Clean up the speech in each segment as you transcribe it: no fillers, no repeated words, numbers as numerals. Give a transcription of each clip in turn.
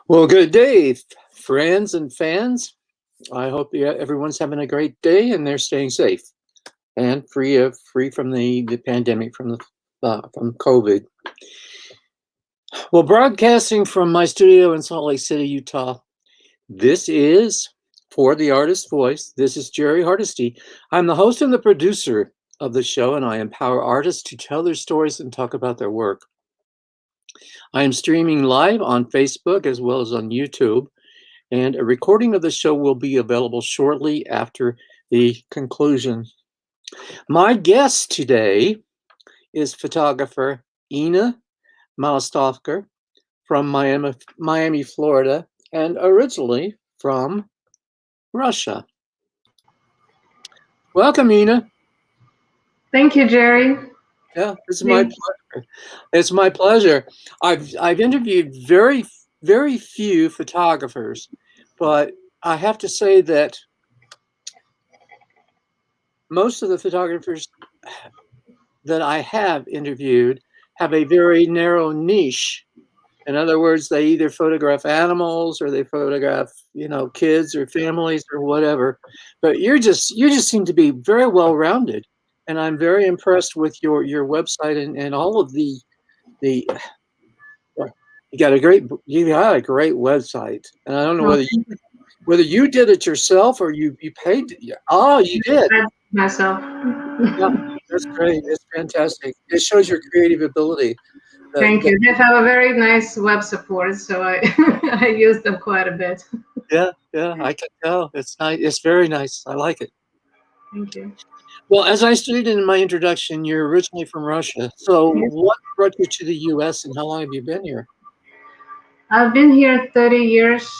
Well, good day, friends and fans. I hope everyone's having a great day and they're staying safe and free from the pandemic, from COVID. Well, broadcasting from my studio in Salt Lake City, Utah. This is For the Artist's Voice. This is Jerry Hardesty. I'm the host and the producer of the show, and I empower artists to tell their stories and talk about their work. I am streaming live on Facebook as well as on YouTube, and a recording of the show will be available shortly after the conclusion. My guest today is photographer Ina Malostovker from Miami, Florida, and originally from Russia. Welcome, Ina. Thank you, Jerry. Yeah, it's my pleasure. It's my pleasure. I've interviewed very few photographers, but I have to say that most of the photographers that I have interviewed have a very narrow niche. In other words, they either photograph animals or they photograph, kids or families or whatever. But you just seem to be very well-rounded. And I'm very impressed with your website and all of the you got a great website. And I don't know whether you did it yourself or you paid. Oh, you did. Myself. Yeah, that's great. It's fantastic. It shows your creative ability. Thank you. They have a very nice web support, so I I use them quite a bit. Yeah, I can tell. It's nice. It's very nice. I like it. Thank you. Well, as I stated in my introduction, you're originally from Russia. So what brought you to the U.S. and how long have you been here? I've been here 30 years.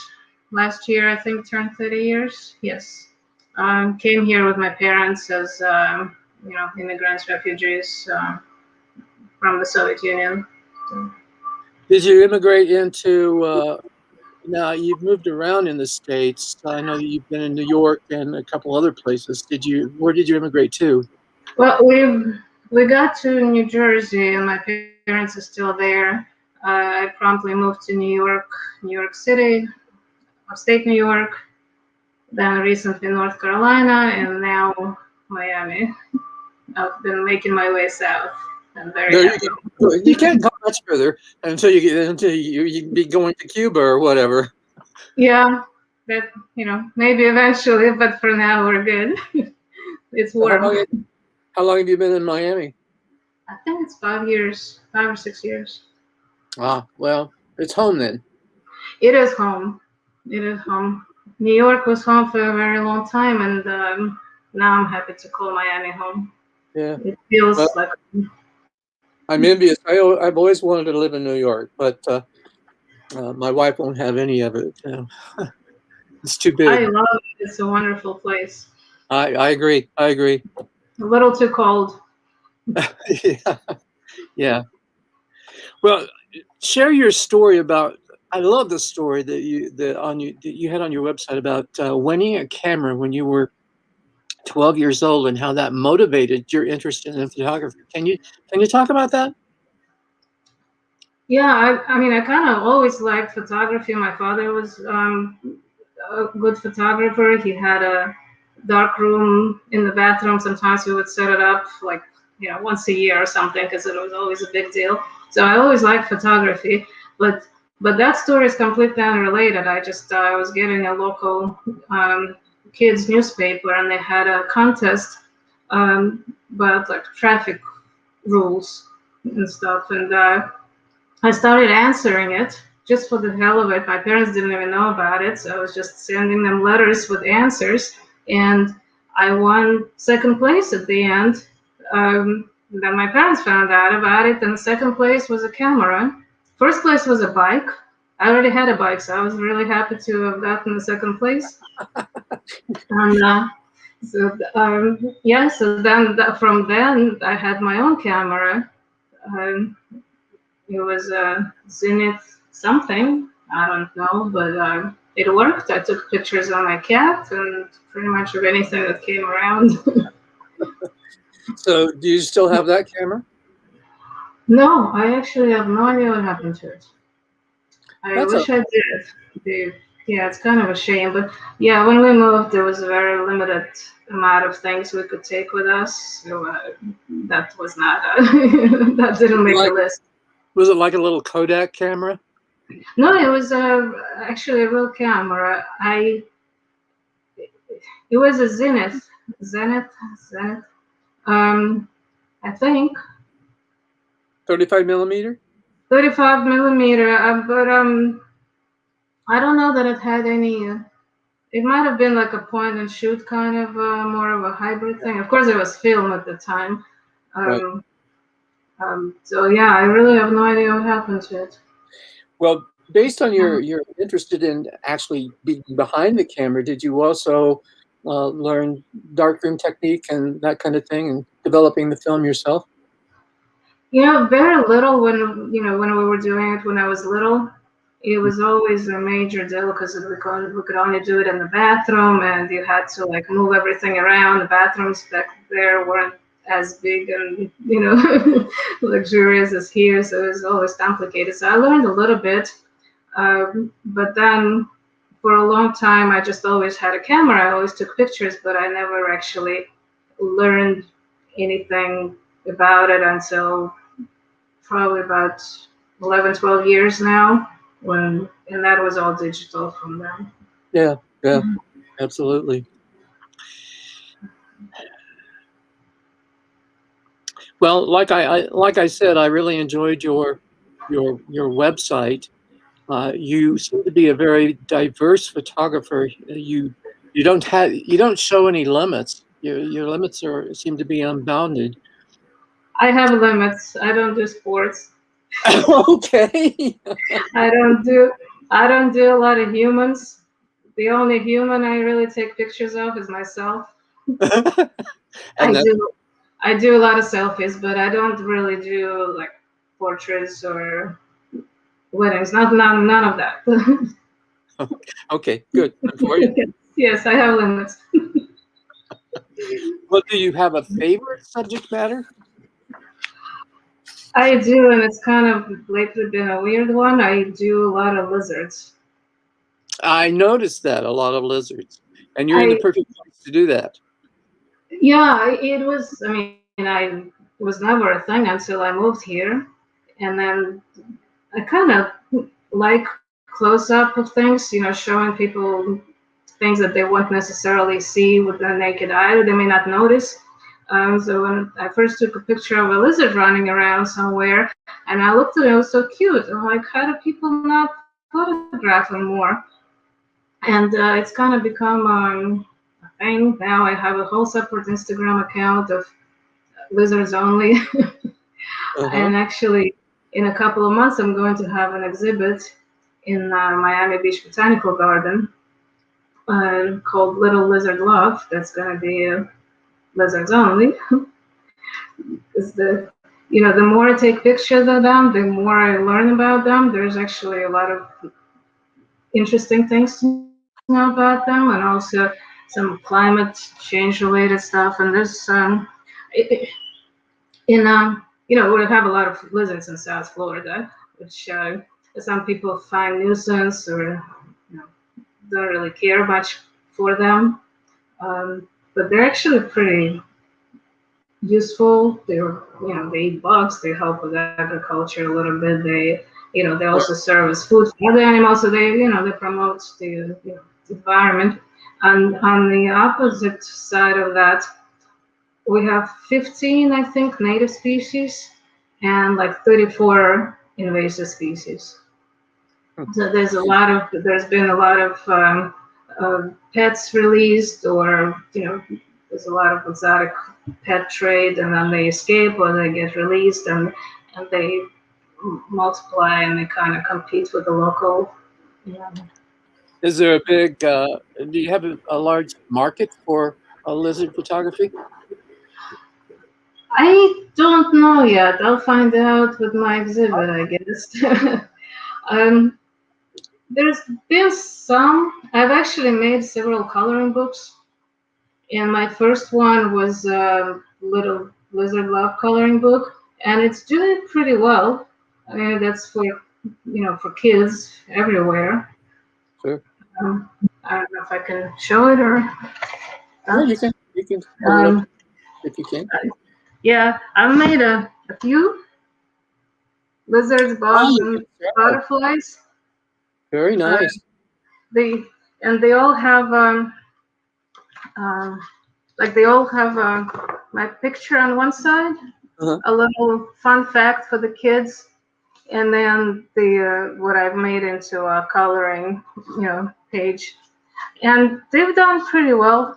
Last year, I think, turned 30 years. Yes. Came here with my parents as, immigrants, refugees from the Soviet Union. Did you immigrate into? Now you've moved around in the States. I know that you've been in New York and a couple other places. Did you? Where did you immigrate to? Well, we got to New Jersey, and my parents are still there. I promptly moved to New York City, upstate New York, then recently North Carolina, and now Miami. I've been making my way south. I'm very There happy. you can't go much further until you be going to Cuba or whatever. Yeah, that maybe eventually, but for now we're good. It's How warm. long? How long have you been in Miami? I think it's 5 years, 5 or 6 years. Ah, well, it's home then. It is home. It is home. New York was home for a very long time, and now I'm happy to call Miami home. Yeah. It Well, feels like I'm envious. I've always wanted to live in New York, but my wife won't have any of it. It's too I big. love it. It's a wonderful place. I agree. I agree. A little too cold. Yeah. Yeah. Well, share your story about. I love the story that you had on your website about winning a camera when you were 12 years old and how that motivated your interest in photography. Can you talk about that? Yeah, I mean, I kind of always liked photography. My father was a good photographer. He had a dark room in the bathroom. Sometimes we would set it up like, once a year or something because it was always a big deal. So I always liked photography, but that story is completely unrelated. I was getting a local kids newspaper and they had a contest about like traffic rules and stuff, and I started answering it just for the hell of it. My parents didn't even know about it, so I was just sending them letters with answers, and I won second place at the end. Then my parents found out about it, and second place was a camera. First place was a bike. I already had a bike, so I was really happy to have gotten the second place. And so then from then I had my own camera. Um, it was a Zenith something. I don't know, but it worked. I took pictures of my cat and pretty much of anything that came around. So, do you still have that camera? No, I actually have no idea what happened to it. I That's a wish I did. Yeah, it's kind of a shame, but yeah, when we moved, there was a very limited amount of things we could take with us, so that was not that didn't make the like list. was it like a little Kodak camera? No, it was actually a real camera. It was a Zenith. Um, I think 35 millimeter? 35 millimeter. But I don't know that it had any. It might have been like a point and shoot kind of more of a hybrid thing. Of course, it was film at the time. Right. Um, so yeah, I really have no idea what happened to it. Well, based on you're interested in actually being behind the camera, did you also learn darkroom technique and that kind of thing, and developing the film yourself? Very little when we were doing it when I was little. It was always a major deal because we could only do it in the bathroom, and you had to like move everything around. The bathrooms back there weren't as big and luxurious as here, so it was always complicated. So I learned a little bit, but then for a long time I just always had a camera. I always took pictures, but I never actually learned anything about it until probably about 11, 12 years now, and that was all digital from then. Yeah, yeah, absolutely. Well, like I said, I really enjoyed your website. You seem to be a very diverse photographer. You don't show any limits. Your limits seem to be unbounded. I have limits. I don't do sports. Okay. I don't do I don't do a lot of humans. The only human I really take pictures of is myself. And I that's do I do a lot of selfies, but I don't really do like portraits or weddings. None of that. okay. Good. Good for you. Yes, I have limits. Well, do you have a favorite subject matter? I do, and it's kind of lately been a weird one. I do a lot of lizards. I noticed that a lot of lizards, and you're in the I perfect place to do that. Yeah, it was. I mean, I it was never a thing until I moved here, and then I kind of like close up of things. Showing people things that they won't necessarily see with their naked eye, or they may not notice. So when I first took a picture of a lizard running around somewhere, and I looked at it, it was so cute. I'm like, how do people not photograph them more? And it's kind of become a thing now. I have a whole separate Instagram account of lizards only. Uh-huh. And actually, in a couple of months, I'm going to have an exhibit in Miami Beach Botanical Garden called Little Lizard Love. That's going to be lizards only. Is the more I take pictures of them, the more I learn about them. There's actually a lot of interesting things to know about them, and also some climate change related stuff. And it, in we have a lot of lizards in South Florida, which some people find nuisance or don't really care much for them. But they're actually pretty useful. They eat bugs. They help with agriculture a little bit. They also serve as food for other animals. So they promote the environment. And on the opposite side of that, we have 15, I think, native species and like 34 invasive species. So there's been a lot of pets released, or there's a lot of exotic pet trade, and then they escape or they get released, and they multiply and they kind of compete with the local. Yeah. Is there a big? Do you have a large market for lizard photography? I don't know yet. I'll find out with my exhibit, I guess. um, there's been some. I've actually made several coloring books. And my first one was a little lizard love coloring book, and it's doing pretty well. I mean, that's for kids everywhere. Sure. Um, I don't know if I can show it or Yeah, not. you can hold it up Um, if you can. yeah, I've made a few lizards, Oh, bugs, you and can show. butterflies. Very Uh, nice. they and they all have um, they all have my picture on one side, Uh-huh. a little fun fact for the kids, and then the what I've made into a coloring, page, and they've done pretty well.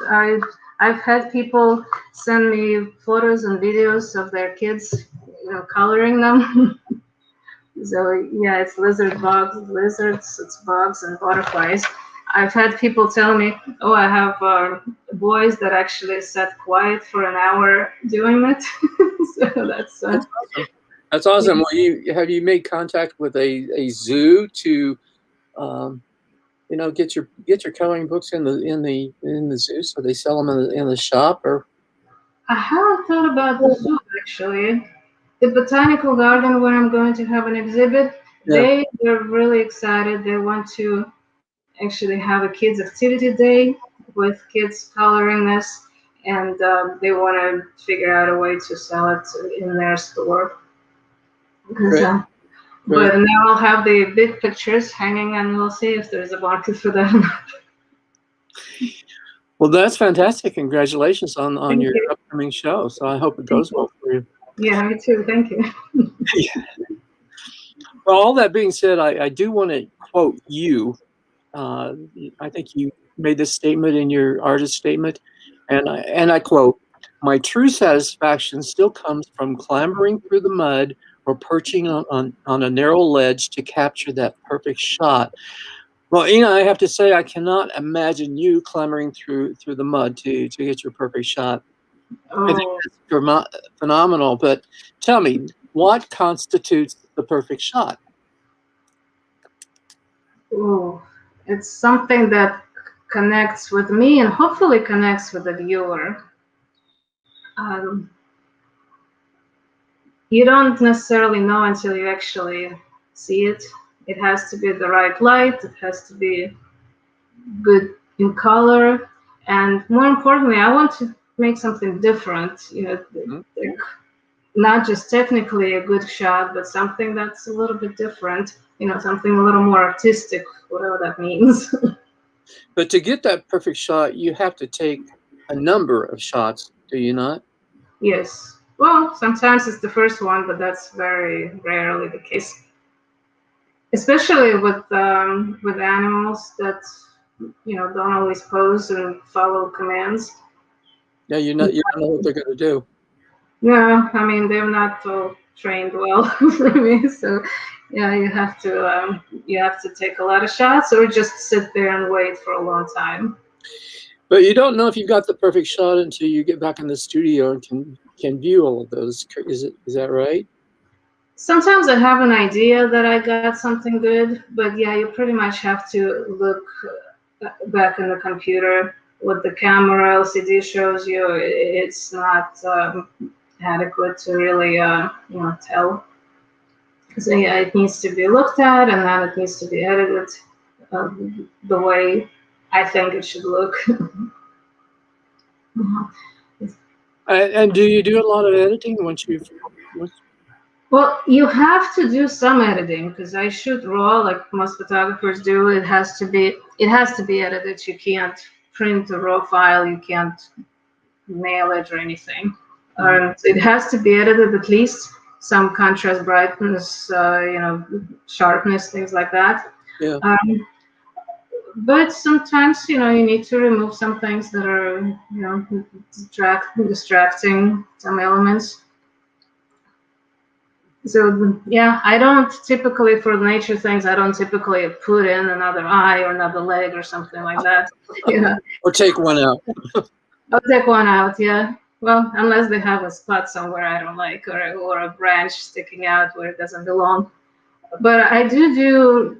I I've had people send me photos and videos of their kids, coloring them. So yeah, it's lizards, it's bugs and butterflies. I've had people tell me, "Oh, I have boys that actually sat quiet for an hour doing it." So that's That's awesome. That's awesome. yeah. Well, you made contact with a zoo to um, get your coloring books in the zoo, so they sell them in the shop or. I haven't thought about the zoo actually. The botanical garden where I'm going to have an exhibit, Yeah, they're really excited. They want to actually have a kids activity day with kids coloring this, and they want to figure out a way to sell it in their store. Because, great, great. but now I'll have the big pictures hanging, and we'll see if there's a market for them. Well, that's fantastic. Congratulations on Thank your you. upcoming show. So I hope it Thank goes you. well for you. Yeah, me too. Thank you. Well, all that being said, I do want to quote you. Uh, I think you made this statement in your artist statement, and I quote: "My true satisfaction still comes from clambering through the mud or perching on a narrow ledge to capture that perfect shot. Well, I have to say I cannot imagine you clambering through the mud to get your perfect shot. I think Oh, that's phenomenal. But tell me, what constitutes the perfect shot? oh, it's something that connects with me and hopefully connects with the viewer. Um, you don't necessarily know until you actually see it. It has to be the right light. It has to be good in color, and more importantly, I want to make something different. Mhm. Like not just technically a good shot, but something that's a little bit different. Something a little more artistic, whatever that means. But to get that perfect shot, you have to take a number of shots, do you not? Yes. Well, sometimes it's the first one, but that's very rarely the case. Especially with animals that don't always pose and follow commands. Yeah, you don't know what they're going to do. Yeah, I mean they're not all trained well for me, so yeah, you have to take a lot of shots or just sit there and wait for a long time. But you don't know if you've got the perfect shot until you get back in the studio and can view all of those. Is that right? Sometimes I have an idea that I got something good, but yeah, you pretty much have to look back in the computer. What the camera LCD shows you, it's not adequate to really tell. So yeah, it needs to be looked at, and then it needs to be edited the way I think it should look. And do you do a lot of editing once? Well, you have to do some editing because I shoot raw like most photographers do. It has to be edited. You can't print a raw file. You can't mail it or anything. Mhm. So it has to be edited at least some contrast, brightness, sharpness, things like that. Yeah. Um, but sometimes you need to remove some things that are distracting some elements. So yeah, I don't typically for nature things. I don't typically put in another eye or another leg or something like that. Yeah, Or take one out. I'll take one out. Yeah. Well, unless they have a spot somewhere I don't like, or a branch sticking out where it doesn't belong. But I do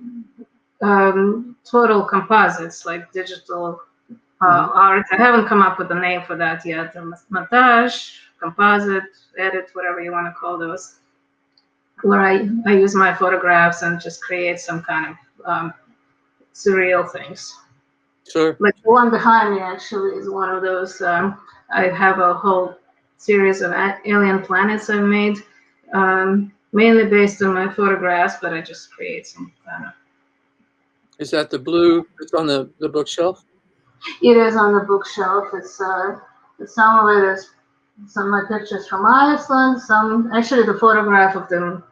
total composites, like digital Mhm. art. I haven't come up with a name for that yet. Montage, composite, edit, whatever you want to call those, where I use my photographs and just create some kind of surreal things. Sure. Like the one behind me actually is one of those. I have a whole series of alien planets I've made, mainly based on my photographs, but I just create some kind of. Is that the blue that's on the bookshelf? It is on the bookshelf. It's some of it is some of my pictures from Iceland. Some actually the photograph of the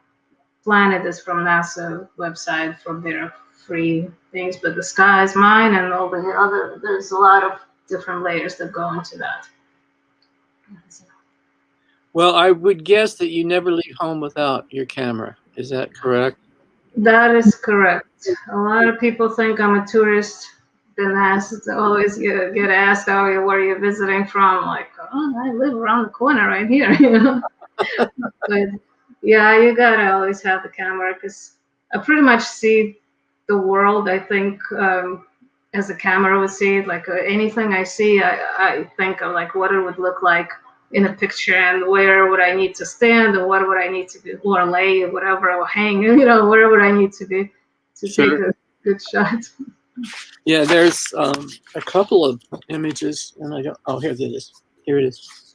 planet is from NASA website from their free things, but the sky is mine, and all the other there's a lot of different layers that go into that. Well, I would guess that you never leave home without your camera. Is that correct? That is correct. A lot of people think I'm a tourist. Been asked, always get asked, "Oh, where are you visiting from?" Like, oh, I live around the corner right here, But yeah, you gotta always have the camera because I pretty much see the world. I think as a camera would see it. Like anything I see, I think of like what it would look like in a picture and where would I need to stand and what would I need to be or lay or whatever or hang, wherever I need to be to take Sure. a good shot. Yeah, there's a couple of images, and I don't. Oh, here it is. Here it is.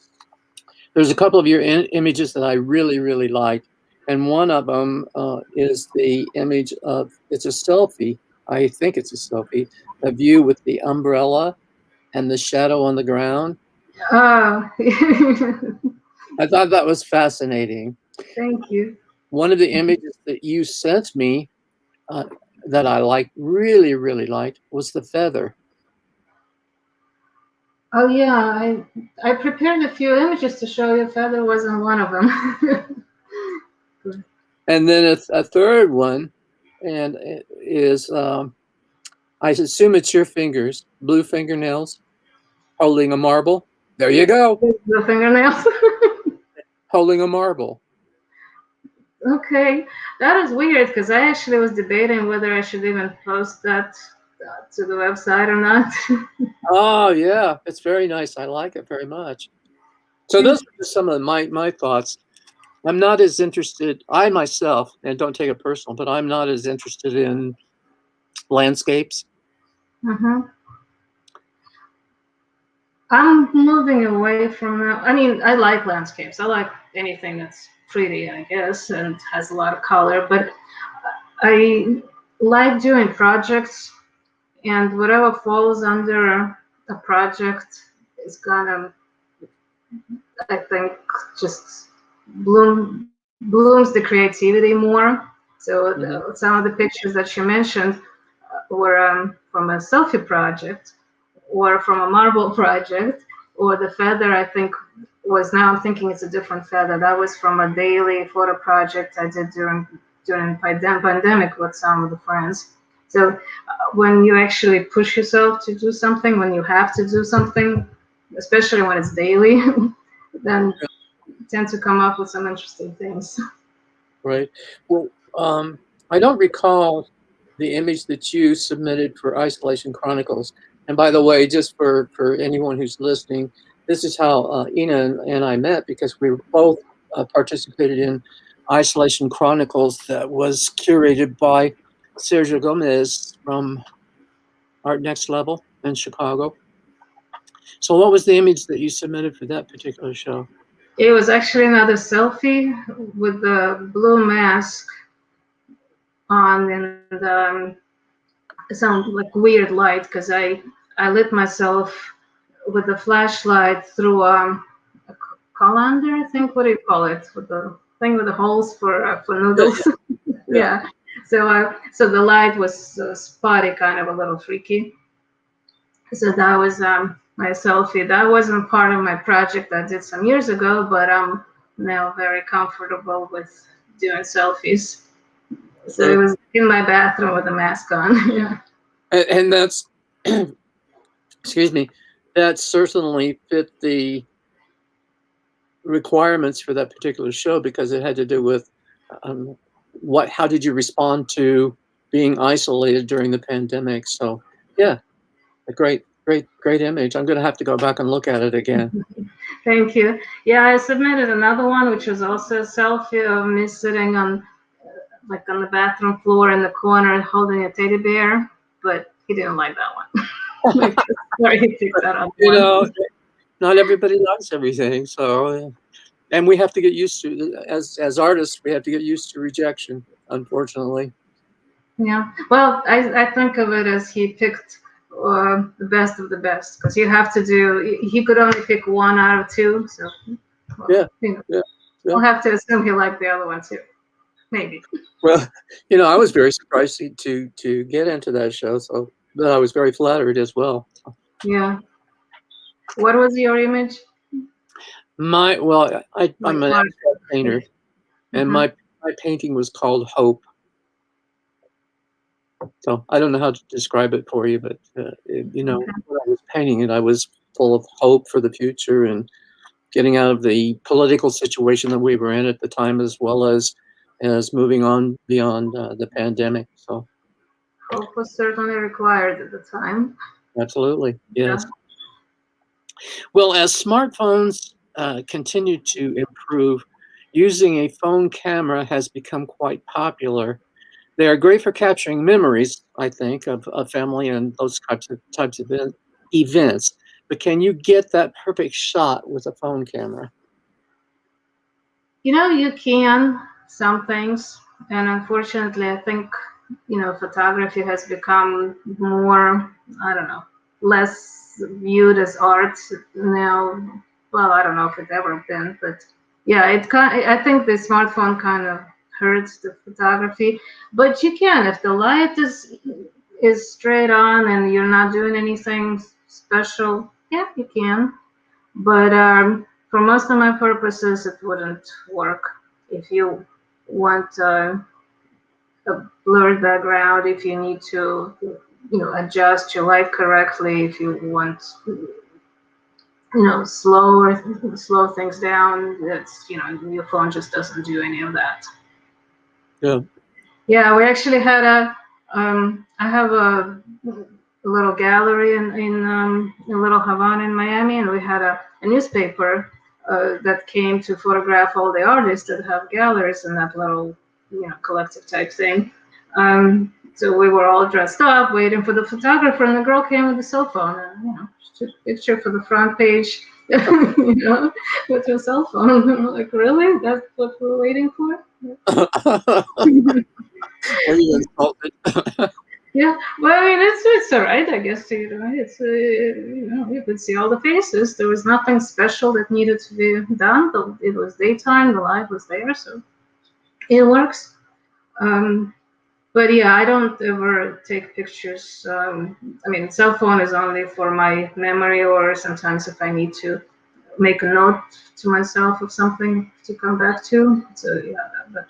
There's a couple of your images that I really, really like, and one of them is the image of it's a selfie. I think it's a selfie. A view with the umbrella and the shadow on the ground. Oh, I thought that was fascinating. thank you. One of the images that you sent me uh, that I liked, really, really liked, was the feather. Oh yeah, I prepared a few images to show you. Feather wasn't one of them. And then a third one, and it is I assume it's your fingers, blue fingernails, holding a marble. There you go, The fingernails. holding a marble. Okay, that is weird because I actually was debating whether I should even post that to the website or not. Oh yeah, it's very nice. I like it very much. So those are just some of my thoughts. I'm not as interested, I myself, and don't take it personal, but I'm not as interested in landscapes. Hmm. I'm moving away from that. I mean, I like landscapes. I like anything that's pretty, I guess, and has a lot of color. But I like doing projects, and whatever falls under a project is gonna, I think, just blooms the creativity more. So Hmm. some of the pictures that you mentioned were from a selfie project, or from a marble project, or the feather. I think was, now I'm thinking it's a different feather. That was from a daily photo project I did during pandemic with some of the friends. So when you actually push yourself to do something, when you have to do something, especially when it's daily, then you tend to come up with some interesting things. Right. Well, I don't recall the image that you submitted for Isolation Chronicles. And by the way, just for anyone who's listening, this is how Ina and I met, because we both participated in Isolation Chronicles that was curated by Sergio Gomez from Art Next Level in Chicago. So what was the image that you submitted for that particular show? It was actually another selfie with the blue mask on, and some like weird light because I lit myself with a flashlight through a colander, I think. What do you call it? With the thing with the holes for Yeah, yeah, noodles. yeah. Yeah. So the light was spotty, kind of a little freaky. So that was my selfie. That wasn't part of my project I did some years ago, but I'm now very comfortable with doing selfies. So it Sure. was in my bathroom with a mask on. Yeah. And that's excuse me, that certainly fit the requirements for that particular show, because it had to do with how did you respond to being isolated during the pandemic. So yeah, a great image. I'm going to have to go back and look at it again. Thank you. Yeah, I submitted another one, which was also a selfie of me sitting on, like, on the bathroom floor in the corner holding a teddy bear, but he didn't like that one. Sorry, he picked that other You one. know, not everybody likes everything. So and we have to get used to, as artists, we have to get used to rejection, unfortunately. Yeah. Well, I think of it as he picked the best of the best, because you have to do. He could only pick one out of two, so well, Yeah, yeah, yeah. we'll have to assume he liked the other one too. Maybe. Well, I was very surprised to get into that show, so but I was very flattered as well. Yeah. What was your image? I'm Like an art. abstract painter, and Mm-hmm. my painting was called Hope. So I don't know how to describe it for you, but Okay. when I was painting it, I was full of hope for the future and getting out of the political situation that we were in at the time, as well as moving on beyond the pandemic. So Hope was certainly required at the time. absolutely, Yeah. yes. Well, as smartphones continue to improve, using a phone camera has become quite popular. They are great for capturing memories, I think, of family and those types of events. But can you get that perfect shot with a phone camera? You can some things, and unfortunately, I think photography has become more, I don't know, less viewed as art now. Well, I don't know if it's ever been, but yeah, I think the smartphone kind of hurts the photography. But you can, if the light is straight on and you're not doing anything special. Yeah, you can. But for most of my purposes, it wouldn't work if you want a blurred background, if you need to, adjust your light correctly, if you want, slow things down. That's, your phone just doesn't do any of that. Yeah. Yeah, we actually had I have a little gallery in Little Havana in Miami, and we had a newspaper that came to photograph all the artists that have galleries in that little, collective type thing. So we were all dressed up, waiting for the photographer, and the girl came with a cell phone, and she took a picture for the front page, with her cell phone. And we're like, really? That's what we're waiting for? Are you insulted? Yeah, well, I mean, it's all right, I guess. It's you could see all the faces. There was nothing special that needed to be done. It was daytime. The light was there, so it works. But yeah, I don't ever take pictures. I mean, cell phone is only for my memory, or sometimes if I need to make a note to myself of something to come back to. So yeah, but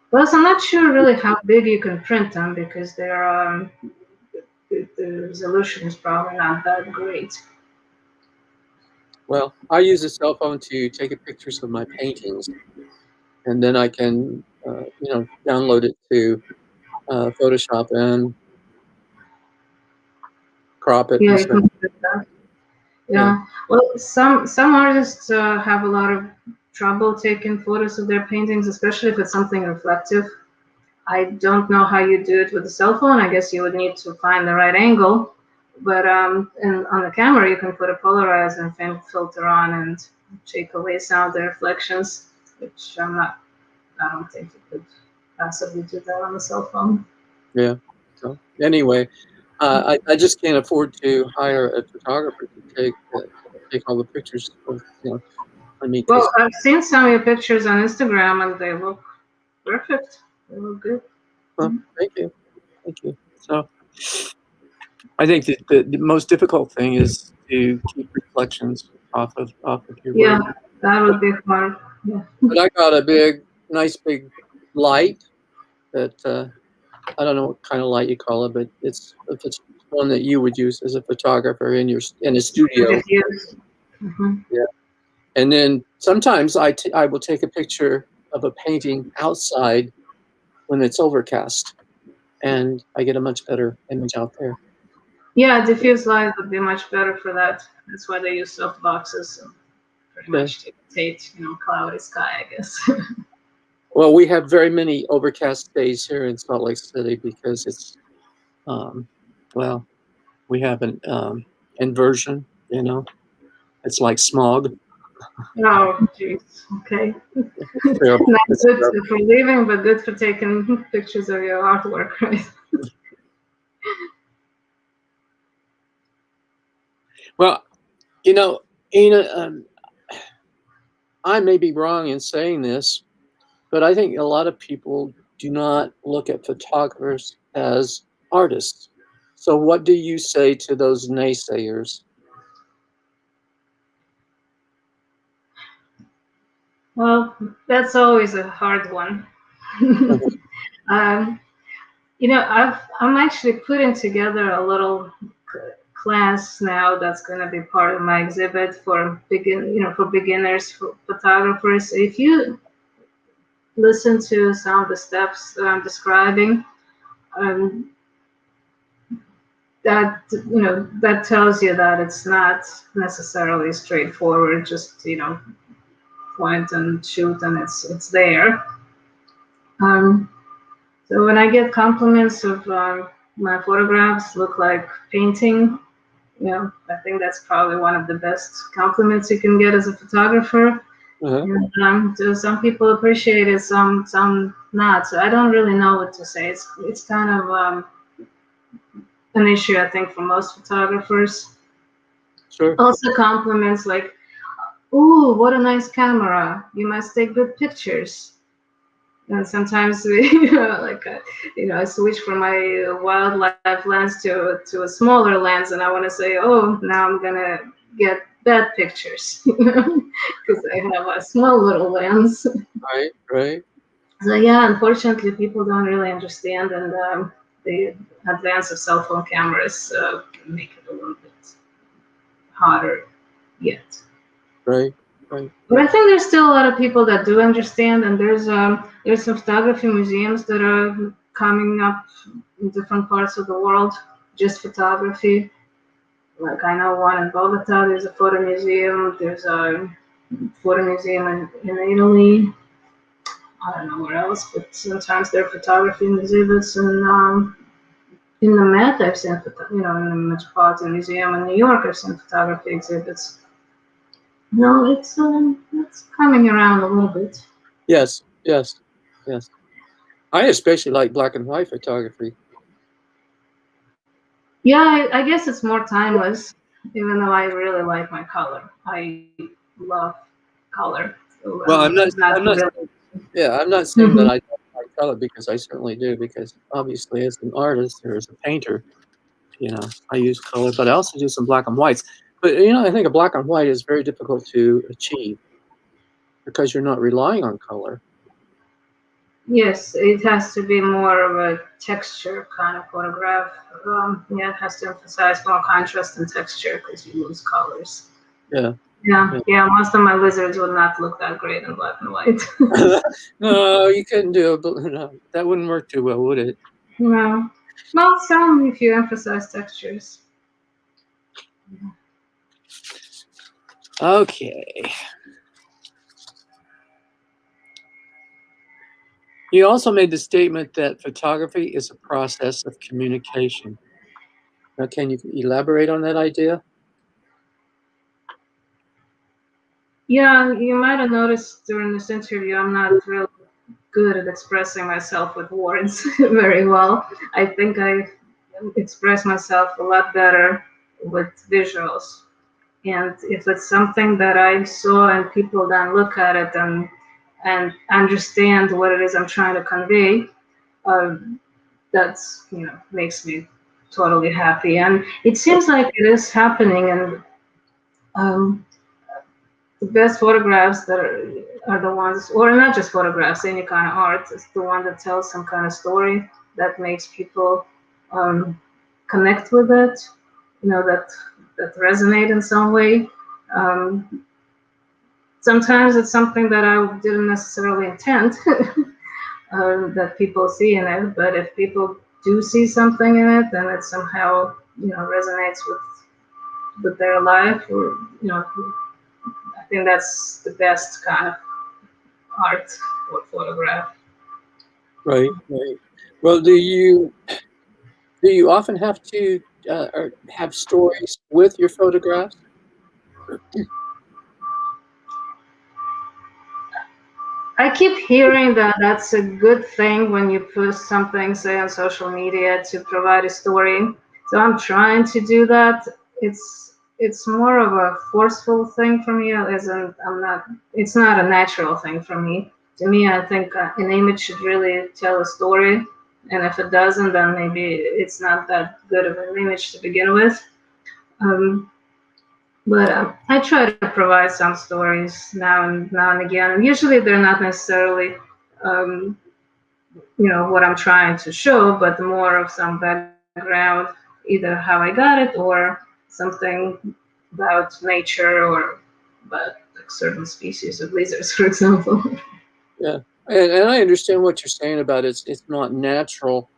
plus I'm not sure really how big you can print them, because the resolution is probably not that great. Well, I use a cell phone to take pictures of my paintings, and then I can, download it to Photoshop and crop it Yeah, and you stuff. can print that. Yeah. Yeah. Well, some artists have a lot of trouble taking photos of their paintings, especially if it's something reflective. I don't know how you do it with a cell phone. I guess you would need to find the right angle. But and on the camera, you can put a polarize and filter on and take away some of the reflections, which I don't think you could possibly do that on a cell phone. Yeah. So anyway, I just can't afford to hire a photographer to take all the pictures of, I mean, Well, because, I've seen some of your pictures on Instagram, and they look perfect. They look good. well, thank you. So I think that the most difficult thing is to keep reflections off of your Yeah, work. that would be hard. Yeah. But I got a nice big light that I don't know what kind of light you call it, but if it's one that you would use as a photographer in a studio. Diffuse. Hmm. Yeah. And then sometimes I will take a picture of a painting outside when it's overcast, and I get a much better image out there. Yeah, diffuse light would be much better for that. That's why they use soft boxes. So pretty Yeah. much to imitate, cloudy sky, I guess. Well, we have very many overcast days here in Salt Lake City because it's, um, well, we have an inversion. It's like smog. Oh, jeez. Okay. It's terrible. Not It's good terrible. for leaving, but good for taking pictures of your artwork, right? Well, you know, Ina, I may be wrong in saying this, but I think a lot of people do not look at photographers as artists. So, what do you say to those naysayers? Well, that's always a hard one. um, I'm actually putting together a little class now that's going to be part of my exhibit for for beginners, for photographers. If you listen to some of the steps that I'm describing, um, that tells you that it's not necessarily straightforward. Just point and shoot, and it's there. Um, so when I get compliments of my photographs look like painting, I think that's probably one of the best compliments you can get as a photographer. Uh-huh. And so some people appreciate it, some not. So I don't really know what to say. It's kind of an issue, I think, for most photographers. Sure. Also compliments like, "Ooh, what a nice camera! You must take good pictures." And sometimes we, I switch from my wildlife lens to a smaller lens, and I want to say, "Oh, now I'm gonna get bad pictures, because I have a small little lens. Right, right, So yeah, unfortunately, people don't really understand, and the advance of cell phone cameras make it a little bit harder yet. right, right. But I think there's still a lot of people that do understand, and there's some photography museums that are coming up in different parts of the world, just photography. Like I know one in Bogota. There's a photo museum. There's a photo museum in Italy. I don't know where else, but sometimes there are photography exhibits, and in the Met, I've seen, in the Metropolitan Museum in New York, I've seen photography exhibits. No, it's coming around a little bit. Yes, yes, yes. I especially like black and white photography. Yeah, I guess it's more timeless, even though I really like my color. I love color. So Well, I'm not I'm not, really. yeah, I'm not saying that Mhm. I don't like color because I certainly do. Because obviously, as an artist or as a painter, I use color, but I also do some black and whites. But I think a black and white is very difficult to achieve because you're not relying on color. Yes, it has to be more of a texture kind of photograph. Yeah, it has to emphasize more contrast and texture because you lose colors. Yeah, Yeah, yeah. yeah, most of my lizards would not look that great in black and white. No, you couldn't do it. But no, that wouldn't work too well, would it? No. Well, some if you emphasize textures. Okay. You also made the statement that photography is a process of communication. Now, can you elaborate on that idea? Yeah, you might have noticed during this interview I'm not really good at expressing myself with words very well. I think I express myself a lot better with visuals. And if it's something that I saw and people then look at it and understand what it is I'm trying to convey, um, that's makes me totally happy. And it seems like it is happening. And um, the best photographs that are the ones, or not just photographs, any kind of art, is the one that tells some kind of story that makes people um, connect with it. That resonate in some way. Um, Sometimes it's something that I didn't necessarily intend that people see in it, but if people do see something in it, then it somehow resonates with their life, or I think that's the best kind of art or photograph. Right, right. Well, do you often have to or have stories with your photographs? I keep hearing that that's a good thing when you post something, say on social media, to provide a story. So I'm trying to do that. It's more of a forceful thing for me, as in I'm not. It's not a natural thing for me. To me, I think an image should really tell a story, and if it doesn't, then maybe it's not that good of an image to begin with. Um, but I try to provide some stories now and again. And usually they're not necessarily, um, what I'm trying to show, but more of some background, either how I got it or something about nature or about like certain species of lizards, for example. Yeah, and I understand what you're saying about it's not natural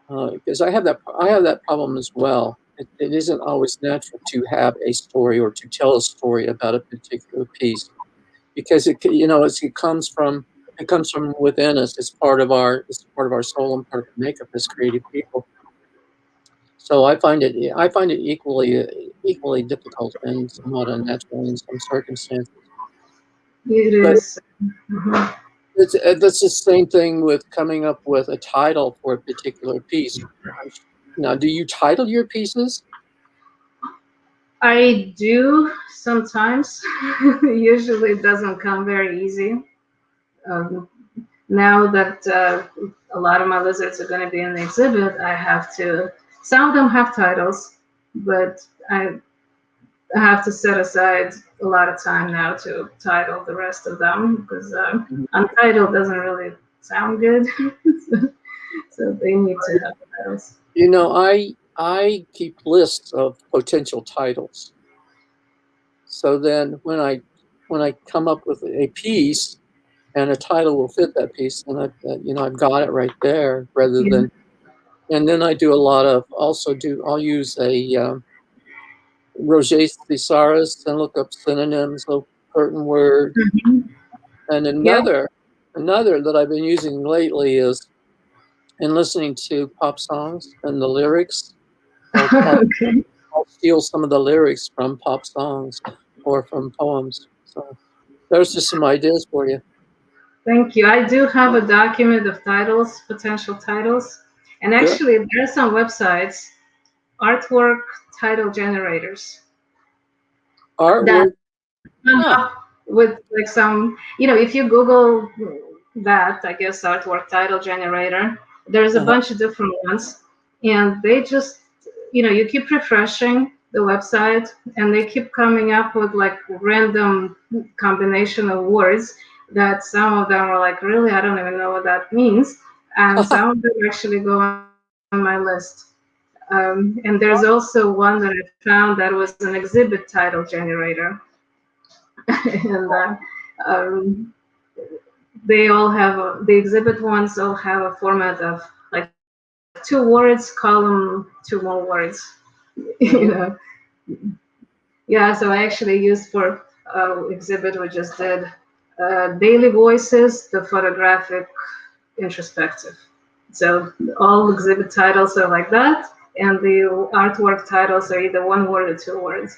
because I have that problem as well. It isn't always natural to have a story or to tell a story about a particular piece because it comes from within us. It's part of our soul and part of our makeup as creative people. So I find it equally difficult and somewhat unnatural in some circumstances. It But is. Mhm. that's the same thing with coming up with a title for a particular piece. Now, do you title your pieces? I do sometimes. Usually it doesn't come very easy. Um, Now that a lot of my lizards are going to be in the exhibit, I have to. Some of them have titles, but I have to set aside a lot of time now to title the rest of them because untitled doesn't really sound good. so, so they need to have titles. You know, I keep lists of potential titles. So then when I come up with a piece and a title will fit that piece, and I've got it right there rather Yeah. than. And then I do a lot of I'll use a Roget's thesaurus and look up synonyms, look certain words. Mhm. And Yeah. another that I've been using lately is in listening to pop songs and the lyrics. I'll Okay. steal some of the lyrics from pop songs or from poems. So there's just some ideas for you. Thank you. I do have a document of titles, potential titles, and Good actually there are some websites, artwork title generators that artwork. come Ah, up with like some, if you Google that, I guess artwork title generator, there's a uh-huh. bunch of different ones, and they just, you keep refreshing the website, and they keep coming up with like random combination of words that some of them are like, really, I don't even know what that means, and some of them actually go on my list. And there's also one that I found that was an exhibit title generator. and um, they all have the exhibit ones all have a format of like 2 words column 2 more words. you Mhm. know yeah, so I actually used for exhibit we just did daily voices, the photographic introspective. So all exhibit titles are like that, and the artwork titles are either 1 word or 2 words.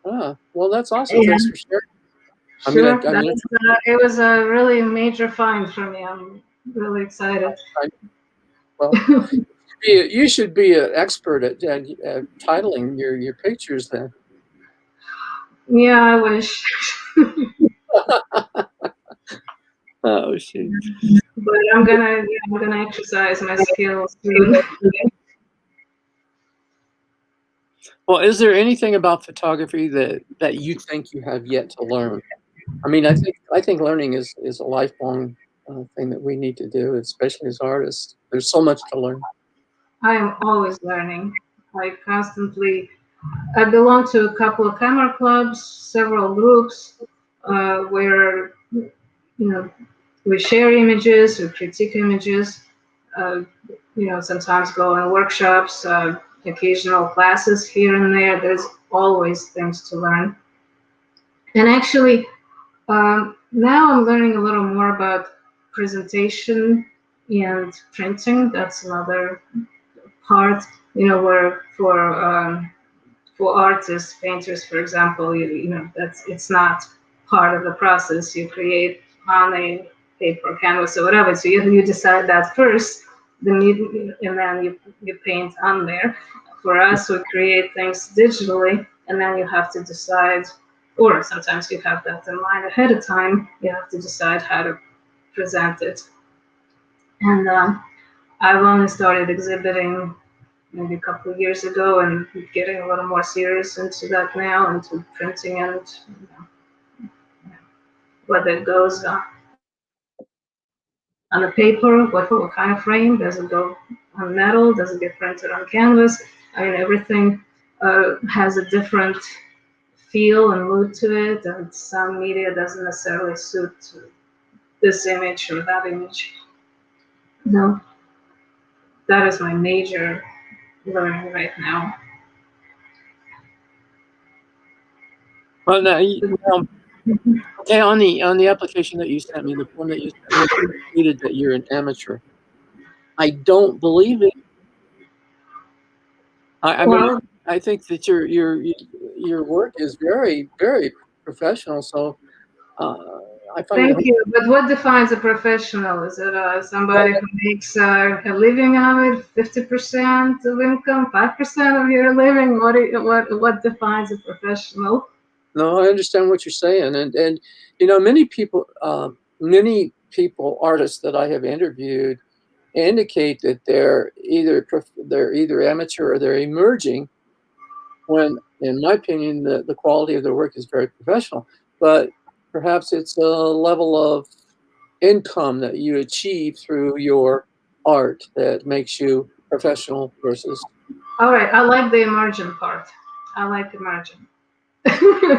Well, that's awesome. Yeah, Thanks for sharing. sure. I'm gonna It was a really major find for me. I'm really excited. try. Well, you should be an expert at titling your pictures then. Yeah, I wish. Oh shoot. But I'm gonna exercise my skills soon. Well, is there anything about photography that you think you have yet to learn? I mean, I think learning is a lifelong thing that we need to do, especially as artists. There's so much to learn. I am always learning. I belong to a couple of camera clubs, several groups, where know we share images, we critique images. Uh, sometimes go on workshops, occasional classes here and there. There's always things to learn. And actually, now I'm learning a little more about presentation and printing. That's another part, where for artists, painters, for example, that's it's not part of the process. You create on a paper, canvas, or whatever. So you decide that first, and then you paint on there. For us, we create things digitally, and then you have to decide, or sometimes you have that in mind ahead of time. You have to decide how to present it. And I've only started exhibiting maybe a couple of years ago and getting a little more serious into that now, into printing and whether it goes on a paper, what kind of frame, does it go on metal, does it get printed on canvas? I mean, everything has a different feel and mood to it, and some media doesn't necessarily suit this image or that image. No, that is my major learning right now. Well, now, okay, on the application that you sent me, the one that you sent me, it indicated that you're an amateur. I don't believe it. I mean, Well, I think that your work is very professional. So uh, I find it. thank you. But what defines a professional? Is it somebody Well, who makes a living out of it, 50% of income, 5% of your living? What defines a professional? no, I understand what you're saying, and many people, artists that I have interviewed, indicate that they're either amateur or they're emerging, when, in my opinion, the quality of their work is very professional. But perhaps it's a level of income that you achieve through your art that makes you professional versus. All right, I like the emergent part. I like emergent.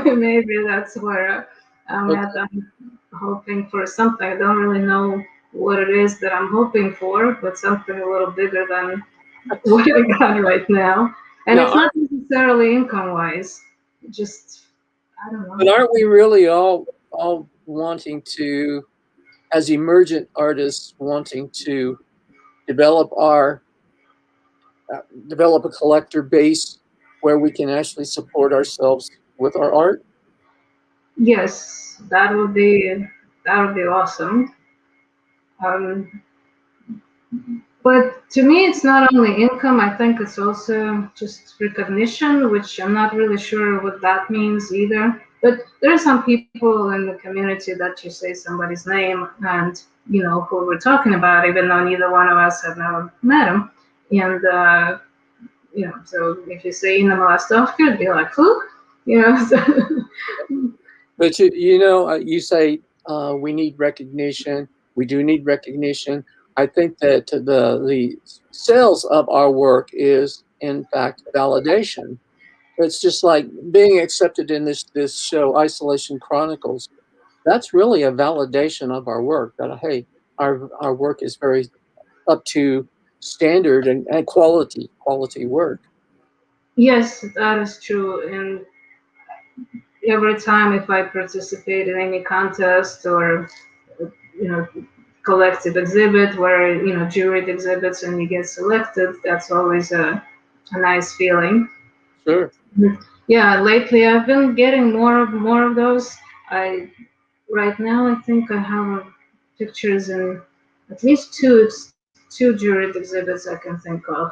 Maybe that's where I'm Okay. at. I'm hoping for something. I don't really know what it is that I'm hoping for, but something a little bigger than what I got right now. And Now, it's not necessarily income wise. Just I don't but know. aren't we really all wanting to, as emergent artists, wanting to develop our develop a collector base where we can actually support ourselves with our art? Yes, that would be awesome. Um, but to me, it's not only income. I think it's also just recognition, which I'm not really sure what that means either. But there are some people in the community that you say somebody's name and you know who we're talking about, even though neither one of us have never met him. And you know, so if you say in the Malostovker, it'd be like, who? You know, so But you know, you say we need recognition. We do need recognition. I think that the sales of our work is in fact validation. It's just like being accepted in this show, Isolation Chronicles. That's really a validation of our work. That hey, our work is very up to standard and quality work. yes, that is true. And every time if I participate in any contest or you know collective exhibit where you know juried exhibits and you get selected, that's always a nice feeling. Sure, Yeah, lately I've been getting more of those. I right now I think I have pictures in at least two juried exhibits I can think of.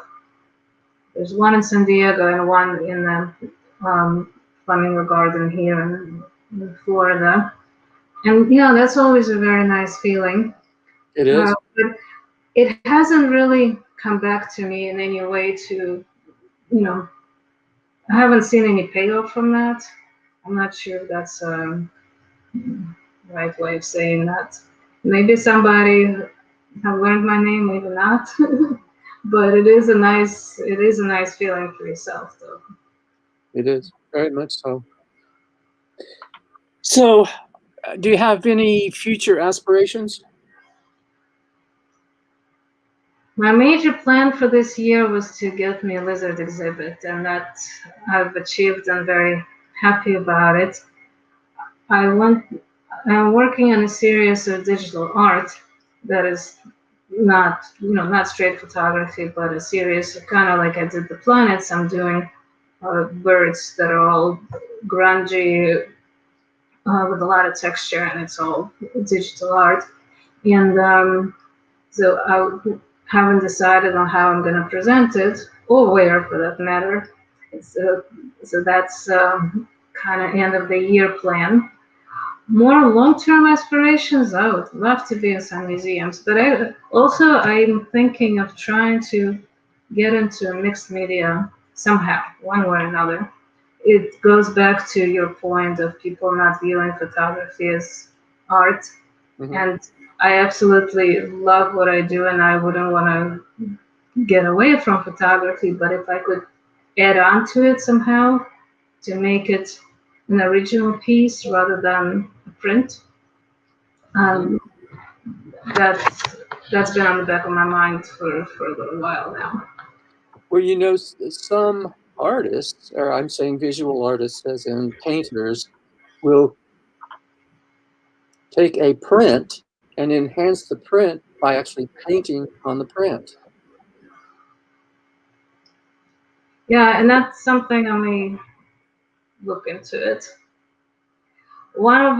There's one in San Diego and one in the Flamingo Garden here in Florida. And you know, that's always a very nice feeling. it is. But it hasn't really come back to me in any way to, you know, I haven't seen any payoff from that. I'm not sure if that's the right way of saying that. Maybe somebody have learned my name, maybe not. But it is a nice feeling for yourself though. It is very much so. So, do you have any future aspirations? My major plan for this year was to get me a lizard exhibit, and that I've achieved. I'm very happy about it. I want, I'm working on a series of digital art that is not, you know, not straight photography, but a series of kind of like I did the planets. I'm doing birds that are all grungy with a lot of texture, and it's all digital art. And so I haven't decided on how I'm going to present it, or where for that matter. It's, so that's kind of end of the year plan. More long-term aspirations, I would love to be in some museums, but I'm thinking of trying to get into mixed media somehow, one way or another. It goes back to your point of people not viewing photography as art, Hmm. and I absolutely love what I do, and I wouldn't want to get away from photography. But if I could add on to it somehow to make it an original piece rather than a print, Hmm. um, that's that's been on the back of my mind for a little while now. Well, you know, some artists, or I'm saying visual artists, as in painters, will take a print and enhance the print by actually painting on the print. Yeah, and that's something I may look into it. One of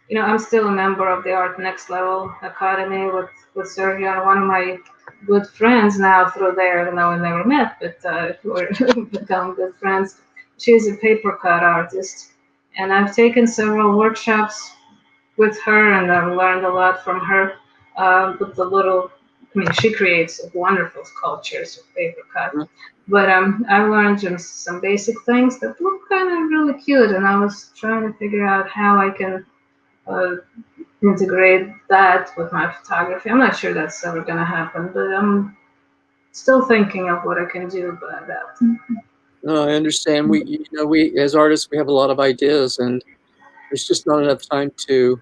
you know, I'm still a member of the Art Next Level Academy with Sergio, and one of my good friends now through there, even though we never met, but we're become good friends. She's a paper cut artist, and I've taken several workshops with her, and I've learned a lot from her. With the little, I mean, she creates wonderful sculptures of paper cut, But I learned just some basic things that look kind of really cute, and I was trying to figure out how I can uh, integrate that with my photography. I'm not sure that's ever going to happen, but I'm still thinking of what I can do about that. No, I understand. We as artists, we have a lot of ideas, and there's just not enough time to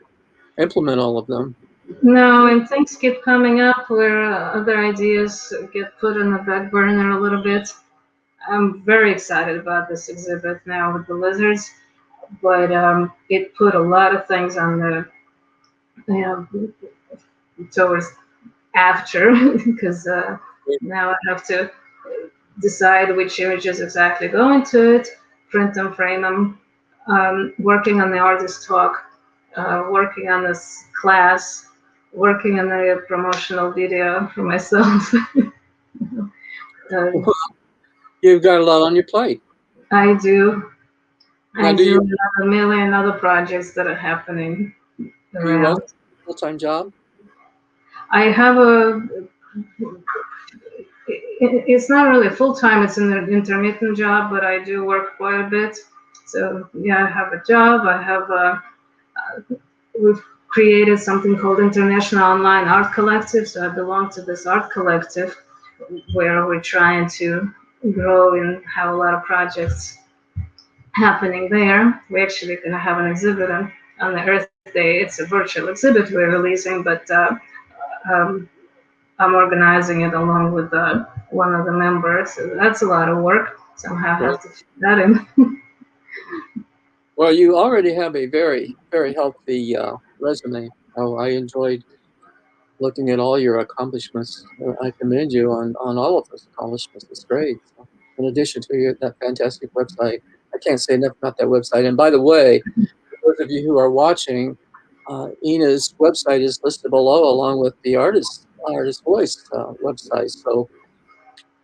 implement all of them. No, and things keep coming up where other ideas get put on the back burner a little bit. I'm very excited about this exhibit now with the lizards, but it put a lot of things on the, you know, towards after because now I have to decide which images exactly go into it, print them, frame them, working on the artist talk, working on this class, working on a promotional video for myself. uh, You've got a lot on your plate. I do. Now, I do have a million other projects that are happening do you run around. a full-time job? I have it's not really full time, it's an intermittent job, but I do work quite a bit. So, yeah, I have a job. We've created something called International Online Art Collective. So, I belong to this art collective where we're trying to grow and have a lot of projects happening there. We're actually going to have an exhibit on the Earth Day. It's a virtual exhibit we're releasing, but um, I'm organizing it along with one of the members. So that's a lot of work. Somehow I Well, have to fit that in. well, you already have a very, very healthy resume. Oh, I enjoyed looking at all your accomplishments. I commend you on all of those accomplishments. It's great. So, in addition to that fantastic website, I can't say enough about that website. And by the way, for those of you who are watching, Ina's website is listed below, along with the Artist Voice website. So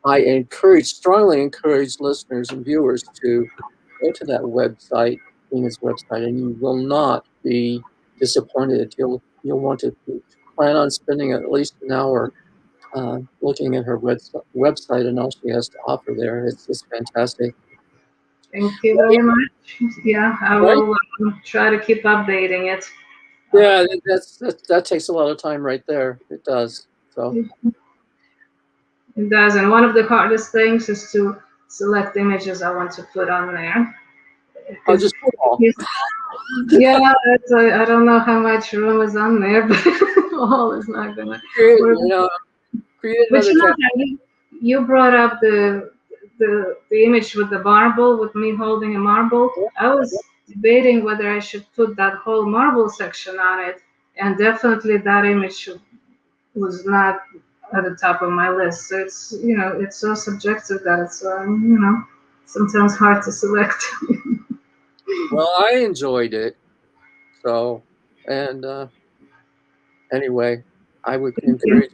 I strongly encourage listeners and viewers to go to that website, Ina's website, and you will not be disappointed. You'll want to plan on spending at least an hour looking at her website and all she has to offer there. It's just fantastic. Thank you very much. Yeah, I Right? will try to keep updating it. Uh, Yeah, that takes a lot of time right there. It does. So it does, and one of the hardest things is to select images I want to put on there. I'll Because just put all. yeah, I don't know how much room is on there, but all is not gonna Create, work. create But another tab. you brought up the image with the marble, with me holding a marble. I was debating whether I should put that whole marble section on it, and definitely that image was not at the top of my list. So it's so subjective that it's sometimes hard to select. Well, I enjoyed it. So, and anyway, I would encourage.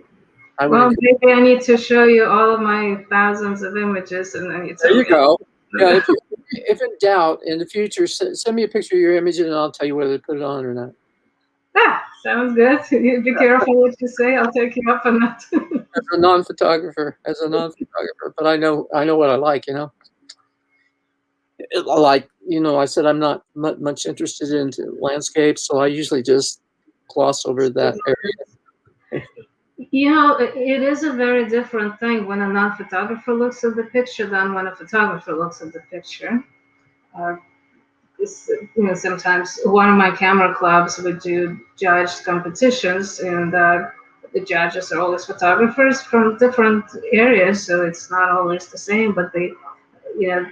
I would Well, encourage. maybe I need to show you all of my thousands of images, and then you There tell you me. go. Yeah, if in doubt in the future, send me a picture of your image, and I'll tell you whether to put it on or not. Ah, sounds good. You be careful what you say. I'll take you up on that. As a non-photographer, but I know what I like. Like I said, I'm not much interested in landscapes, so I usually just gloss over that area. It is a very different thing when a non-photographer looks at the picture than when a photographer looks at the picture. Uh, Sometimes one of my camera clubs would do judged competitions, and the judges are always photographers from different areas, so it's not always the same. But you know,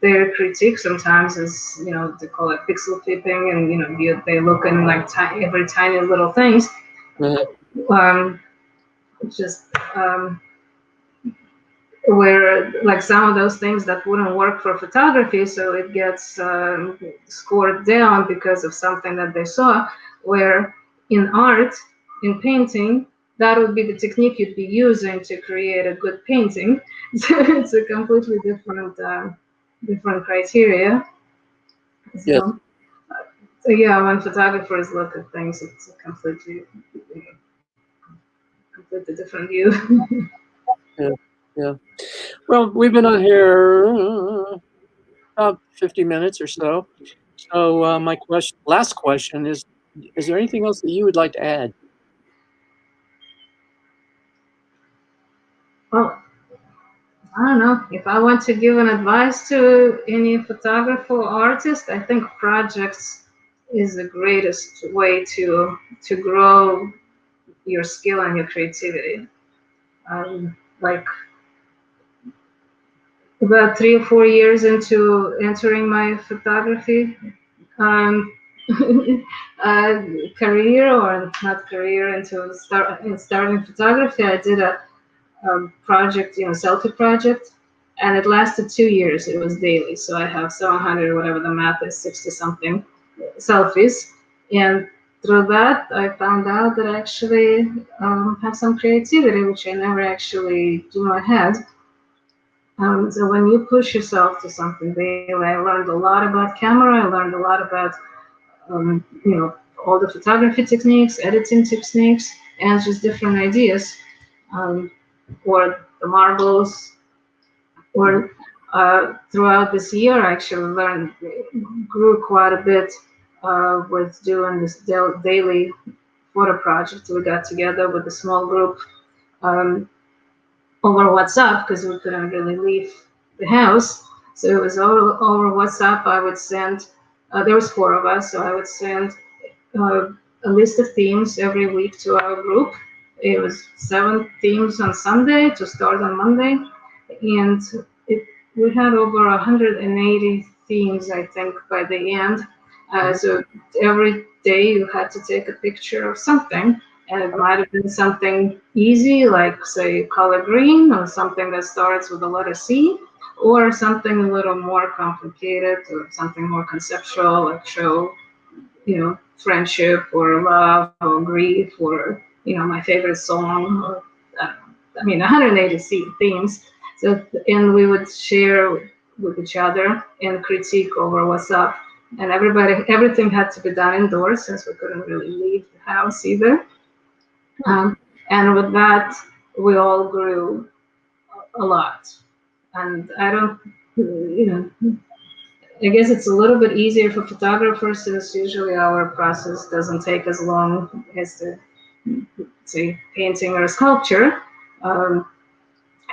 their critique sometimes is, they call it pixel peeping, and they look in like every tiny little things. Uh, Um, just where like some of those things that wouldn't work for photography, so it gets scored down because of something that they saw. Where in art, in painting, that would be the technique you'd be using to create a good painting. So it's a completely different criteria. yes, So, so yeah, when photographers look at things, it's a completely different view. yeah, Yeah. Well, we've been on here about 50 minutes or so. So my last question is there anything else that you would like to add? Well, I don't know. If I want to give an advice to any photographer or artist, I think projects is the greatest way to grow your skill and your creativity. Like about 3 or 4 years into entering my photography um, uh, career, or not career, into starting photography, I did a project, selfie project, and it lasted 2 years. It was daily, so I have 700, whatever the math is, 60 something selfies, and through that, I found out that I actually have some creativity, which I never actually knew I had. So when you push yourself to something daily, I learned a lot about camera. I learned a lot about all the photography techniques, editing techniques, and just different ideas. Um, or the marbles, or throughout this year, I actually grew quite a bit with doing this daily photo project. We got together with a small group um, over WhatsApp because we couldn't really leave the house. So it was over WhatsApp. I would send, there was four of us, so I would send uh, a list of themes every week to our group. It was 7 themes on Sunday to start on Monday, and it, we had over 180 themes, I think, by the end. So every day you had to take a picture of something, and it might have been something easy, like say color green, or something that starts with the letter C, or something a little more complicated, or something more conceptual, like show friendship or love or grief or, my favorite song or, I mean, 180 themes. So, and we would share with each other and critique over what's up. And everything had to be done indoors since we couldn't really leave the house either. Um, and with that, we all grew a lot. And I don't, I guess it's a little bit easier for photographers since usually our process doesn't take as long as the, say, painting or sculpture. Um,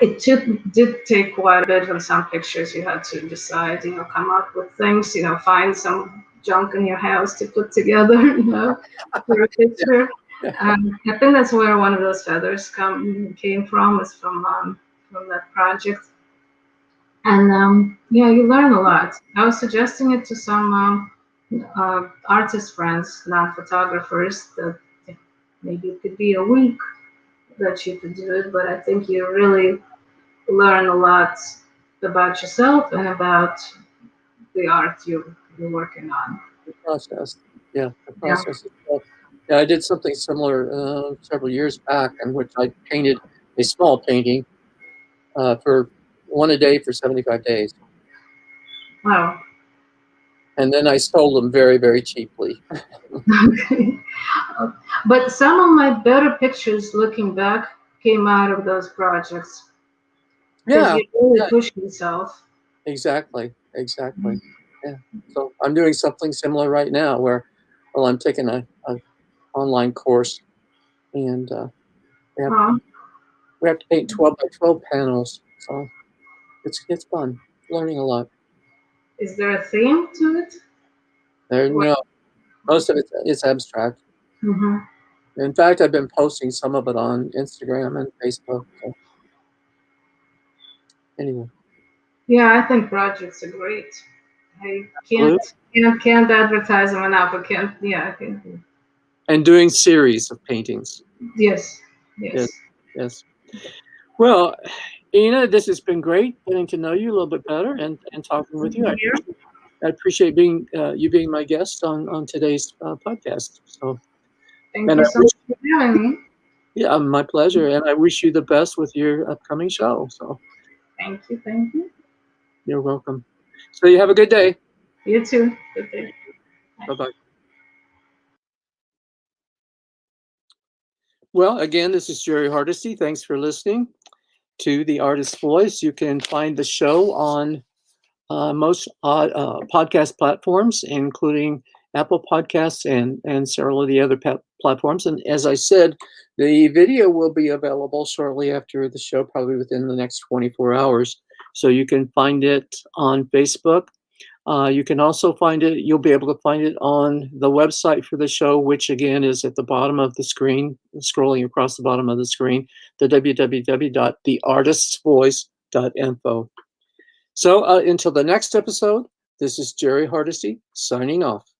did take quite a bit on some pictures. You had to decide, come up with things, find some junk in your house to put together, for a picture. I think that's where one of those feathers came from, was from that project. And yeah, you learn a lot. I was suggesting it to some artist friends, not photographers, that maybe it could be a week that you could do it, but I think you really learn a lot about yourself and about the art you're working on. The process. Yeah, the Yeah. process itself. Yeah, I did something similar several years back in which I painted a small painting for one a day for 75 days. Wow. And then I sold them very, very cheaply. Okay. But some of my better pictures looking back came out of those projects because Yeah, you really yeah, push yourself. exactly, exactly. Yeah. So I'm doing something similar right now where, well, I'm taking a online course and Huh? we have to paint 12 by 12 panels. So it's fun, learning a lot. Is there a theme to it? There, What? no, most of it's abstract. Hmm. In fact, I've been posting some of it on Instagram and Facebook. So anyway, Yeah, I think projects are great. I blue can't advertise them enough. I can't. Yeah, I can. and doing series of paintings. Yes, Yes, yes. yes. Well, Ina, this has been great getting to know you a little bit better and talking with you. Here. I appreciate being you being my guest on today's podcast. So, Thank and you I so wish, much for having me. yeah, my pleasure. And I wish you the best with your upcoming show. So, Thank you. Thank you. you're welcome. So, you have a good day. You too. Good day. Bye bye. Well, again, this is Jerry Hardesty. Thanks for listening. to The Artist's Voice. You can find the show on most podcast platforms, including Apple Podcasts and several of the other platforms. And as I said, the video will be available shortly after the show, probably within the next 24 hours. So you can find it on Facebook. You can also find it, you'll be able to find it on the website for the show, which again is at the bottom of the screen, scrolling across the bottom of the screen, the www.theartistsvoice.info. So until the next episode, this is Jerry Hardesty signing off.